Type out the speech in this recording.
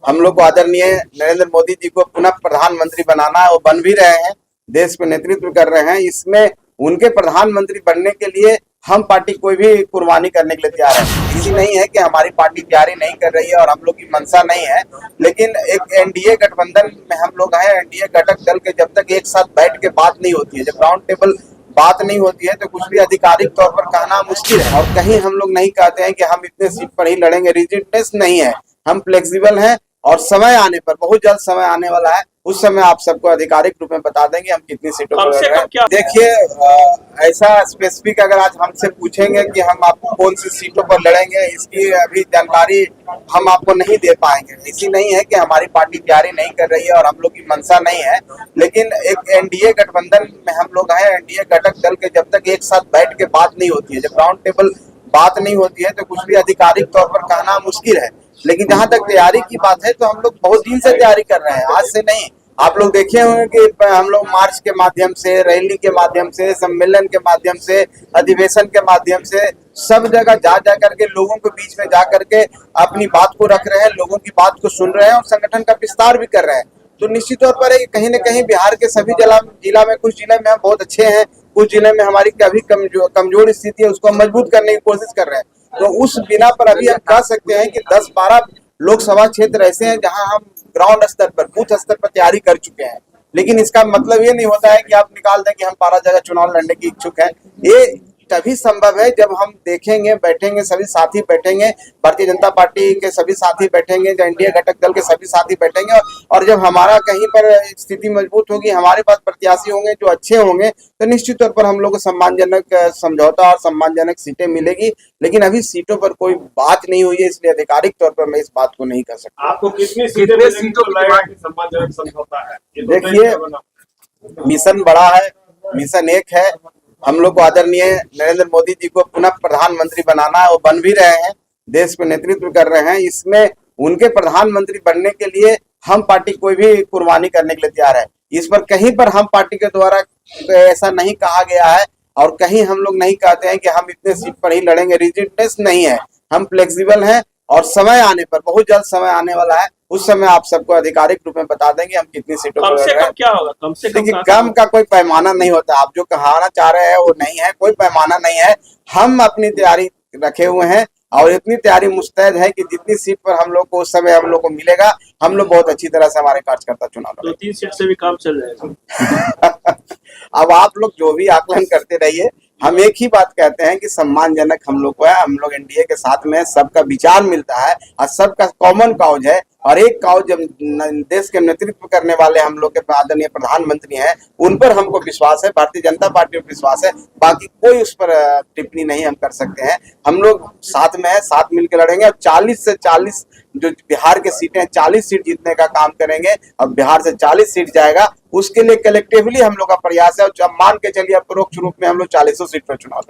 हम लोग को आदरणीय नरेंद्र मोदी जी को पुनः प्रधानमंत्री बनाना है, वो बन भी रहे हैं, देश को नेतृत्व कर रहे हैं। इसमें उनके प्रधानमंत्री बनने के लिए हम पार्टी कोई भी कुर्बानी करने के लिए तैयार है। इसी नहीं है कि हमारी पार्टी तैयारी नहीं कर रही है और हम लोग की मंशा नहीं है, लेकिन एक एनडीए गठबंधन में हम लोग हैं। एनडीए घटक दल के जब तक एक साथ बैठ के बात नहीं होती है, जब राउंड टेबल बात नहीं होती है, तो कुछ भी आधिकारिक तौर पर कहना मुश्किल है। और कहीं हम लोग नहीं कहते हैं कि हम इतने सीट पर ही लड़ेंगे, रिजिडनेस नहीं है, हम फ्लेक्सिबल हैं। और समय आने पर, बहुत जल्द समय आने वाला है, उस समय आप सबको आधिकारिक रूप में बता देंगे हम कितनी सीटों पर लड़ रहे हैं। देखिए, ऐसा स्पेसिफिक अगर आज हमसे पूछेंगे कि हम आपको कौन सी सीटों पर लड़ेंगे, इसकी अभी जानकारी हम आपको नहीं दे पाएंगे। इसी नहीं है कि हमारी पार्टी तैयारी नहीं कर रही है और हम लोग की मंशा नहीं है, लेकिन एक एनडीए गठबंधन में हम लोग हैं। एनडीए घटक दल के जब तक एक साथ बैठ के बात नहीं होती है, जब राउंड टेबल बात नहीं होती है, तो कुछ भी आधिकारिक तौर पर कहना मुश्किल है। लेकिन जहां तक तैयारी की बात है, तो हम लोग बहुत दिन से तैयारी कर रहे हैं, आज से नहीं। आप लोग देखे होंगे कि हम लोग मार्च के माध्यम से, रैली के माध्यम से, सम्मेलन के माध्यम से, अधिवेशन के माध्यम से, सब जगह जा करके लोगों के बीच में जा करके अपनी बात को रख रहे हैं, लोगों की बात को सुन रहे हैं और संगठन का विस्तार भी कर रहे हैं। तो निश्चित तौर पर कहीं न कहीं बिहार के सभी जिला में, कुछ जिले में हम बहुत अच्छे हैं, कुछ जिले में हमारी अभी कमजोर स्थिति है, उसको हम मजबूत करने की कोशिश कर रहे हैं। तो उस बिना पर अभी हम कह सकते हैं कि 10-12 लोकसभा क्षेत्र ऐसे हैं जहां हम ग्राउंड स्तर पर, बूथ स्तर पर तैयारी कर चुके हैं। लेकिन इसका मतलब ये नहीं होता है कि आप निकाल दें कि हम 12 जगह चुनाव लड़ने की इच्छुक हैं। ये तभी संभव है जब हम देखेंगे, बैठेंगे, सभी साथी बैठेंगे, भारतीय जनता पार्टी के सभी साथी बैठेंगे, जो एनडीए घटक दल के सभी साथी बैठेंगे, और जब हमारा कहीं पर स्थिति मजबूत होगी, हमारे पास प्रत्याशी होंगे जो अच्छे होंगे, तो निश्चित तौर पर हम लोग को सम्मानजनक समझौता और सम्मानजनक सीटें मिलेगी। लेकिन अभी सीटों पर कोई बात नहीं हुई है, इसलिए आधिकारिक तौर पर मैं इस बात को नहीं कर सकता। आपको कितनी सीटों की सम्मानजनक समझौता है? देखिए, मिशन बड़ा है, मिशन एक है। हम लोग को आदरणीय नरेंद्र मोदी जी को पुनः प्रधानमंत्री बनाना है, वो बन भी रहे हैं, देश को नेतृत्व कर रहे हैं। इसमें उनके प्रधानमंत्री बनने के लिए हम पार्टी कोई भी कुर्बानी करने के लिए तैयार है। इस पर कहीं पर हम पार्टी के द्वारा ऐसा नहीं कहा गया है और कहीं हम लोग नहीं कहते हैं कि हम इतने सीट पर ही लड़ेंगे, रिजिडनेस नहीं है, हम फ्लेक्सिबल हैं। और समय आने पर, बहुत जल्द समय आने वाला है, उस समय आप सबको आधिकारिक रूप में बता देंगे हम कितनी सीटों पर लड़ रहे हैं। क्या होगा? कम से कम देखिए, कम का कोई पैमाना नहीं होता। आप जो कहना चाह रहे हैं वो नहीं है, कोई पैमाना नहीं है। हम अपनी तैयारी रखे हुए हैं और इतनी तैयारी मुस्तैद है कि जितनी सीट पर हम लोग को उस समय हम लोग को मिलेगा, हम लोग बहुत अच्छी तरह से हमारे कार्यकर्ता चुनाव लड़ेंगे। 2-3 सीट से भी काम चल जाएगा। अब आप लोग जो भी आकलन करते रहिए, हम एक ही बात कहते हैं कि सम्मानजनक हम लोग को है। हम लोग एनडीए के साथ में, सबका विचार मिलता है और सबका कॉमन काउज है। और एक काउज जब देश के नेतृत्व करने वाले हम लोग के आदरणीय प्रधानमंत्री हैं, उन पर हमको विश्वास है, भारतीय जनता पार्टी पर विश्वास है। बाकी कोई उस पर टिप्पणी नहीं हम कर सकते हैं। हम लोग साथ में है, साथ मिलकर लड़ेंगे और 40 से 40 जो बिहार के सीटें हैं, 40 सीट जीतने का काम करेंगे। और बिहार से 40 सीट जाएगा, उसके लिए कलेक्टिवली हम लोग का प्रयास है। और मान के चलिए, परोक्ष रूप में हम लोग 40 सीट पर चुनाव लड़